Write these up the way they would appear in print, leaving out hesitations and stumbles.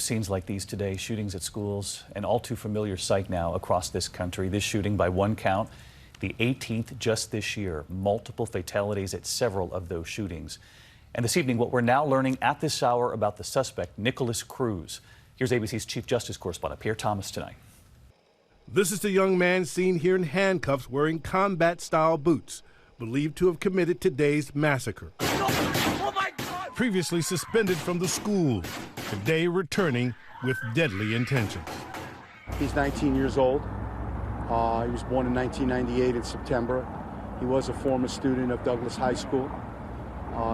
Scenes like these today, shootings at schools, an all too familiar sight now across this country. This shooting, by one count, the 18th just this year. Multiple fatalities at several of those shootings. And this evening, what we're now learning at this hour about the suspect, Nikolas Cruz. Here's ABC's Chief Justice correspondent Pierre Thomas tonight. This is the young man seen here in handcuffs wearing combat-style boots, believed to have committed today's massacre. Oh my God! Previously suspended from the school, today returning with deadly intentions. He's 19 years old. He was born in 1998 in September. He was a former student of Douglas High School.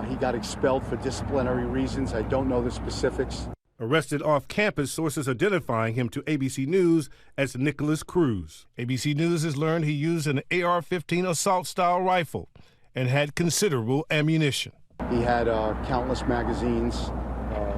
He got expelled for disciplinary reasons. I don't know the specifics. Arrested off campus, sources identifying him to ABC News as Nikolas Cruz. ABC News has learned he used an AR-15 assault-style rifle and had considerable ammunition. He had countless magazines,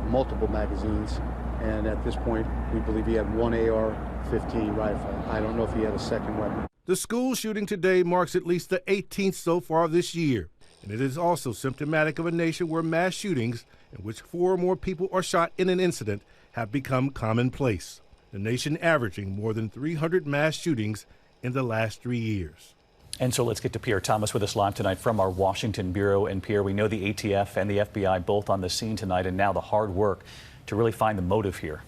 multiple magazines, and at this point, we believe he had one AR-15 rifle. I don't know if he had a second weapon. The school shooting today marks at least the 18th so far this year, and it is also symptomatic of a nation where mass shootings, in which 4 or more people are shot in an incident, have become commonplace. The nation averaging more than 300 mass shootings in the last 3 years. And so let's get to Pierre Thomas with us live tonight from our Washington bureau. And Pierre, we know the ATF and the FBI both on the scene tonight, and now the hard work to really find the motive here.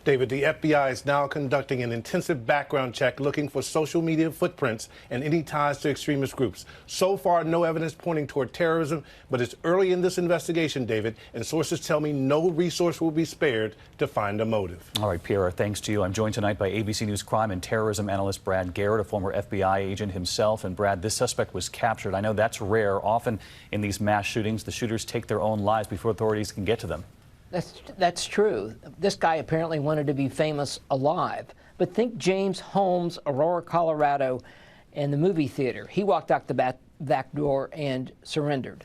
David, the FBI is now conducting an intensive background check looking for social media footprints and any ties to extremist groups. So far, no evidence pointing toward terrorism, but it's early in this investigation, David, and sources tell me no resource will be spared to find a motive. All right, Pierre, thanks to you. I'm joined tonight by ABC News crime and terrorism analyst Brad Garrett, a former FBI agent himself. And Brad, this suspect was captured. I know that's rare. Often in these mass shootings, the shooters take their own lives before authorities can get to them. That's true. This guy apparently wanted to be famous alive. But think James Holmes, Aurora, Colorado, and the movie theater. He walked out the back door and surrendered.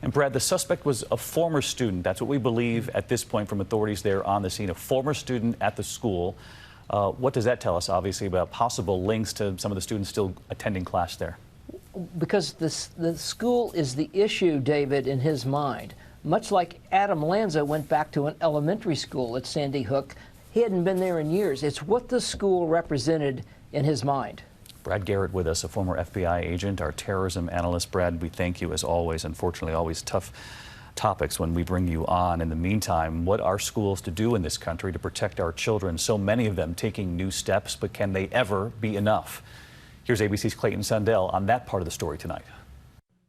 And Brad, the suspect was a former student. That's what we believe at this point from authorities there on the scene. A former student at the school. What does that tell us, obviously, about possible links to some of the students still attending class there? Because the school is the issue, David, in his mind. Much like Adam Lanza went back to an elementary school at Sandy Hook. He hadn't been there in years. It's what the school represented in his mind. Brad Garrett with us, a former FBI agent, our terrorism analyst. Brad, we thank you as always. Unfortunately, always tough topics when we bring you on. In the meantime, what are schools to do in this country to protect our children? So many of them taking new steps, but can they ever be enough? Here's ABC's Clayton Sundell on that part of the story tonight.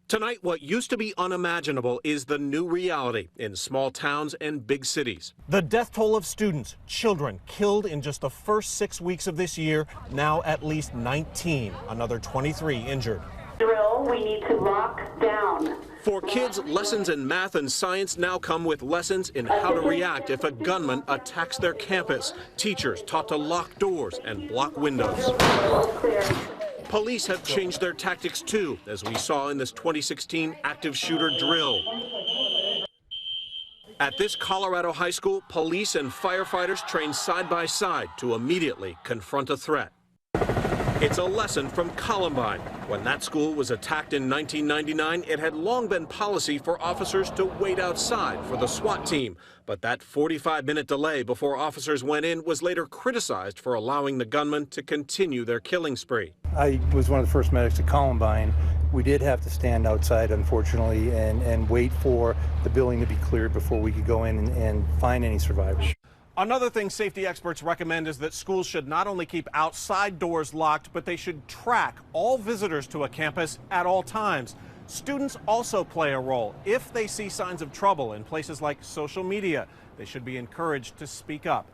Tonight, what used to be unimaginable is the new reality in small towns and big cities. The death toll of students, children killed in just the first 6 weeks of this year, now at least 19, another 23 injured. Drill, we need to lock down. For kids, lessons in math and science now come with lessons in how to react if a gunman attacks their campus. Teachers taught to lock doors and block windows. Police have changed their tactics too, as we saw in this 2016 active shooter drill. At this Colorado high school, police and firefighters train side by side to immediately confront a threat. It's a lesson from Columbine. When that school was attacked in 1999, it had long been policy for officers to wait outside for the SWAT team. But that 45-minute delay before officers went in was later criticized for allowing the gunman to continue their killing spree. I was one of the first medics at Columbine. We did have to stand outside, unfortunately, and wait for the building to be cleared before we could go in and find any survivors. Another thing safety experts recommend is that schools should not only keep outside doors locked, but they should track all visitors to a campus at all times. Students also play a role. If they see signs of trouble in places like social media, they should be encouraged to speak up.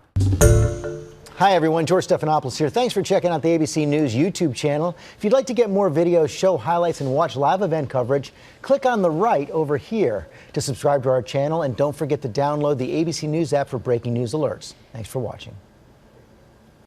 Hi everyone, George Stephanopoulos here. Thanks for checking out the ABC News YouTube channel. If you'd like to get more videos, show highlights, and watch live event coverage, click on the right over here to subscribe to our channel, and don't forget to download the ABC News app for breaking news alerts. Thanks for watching.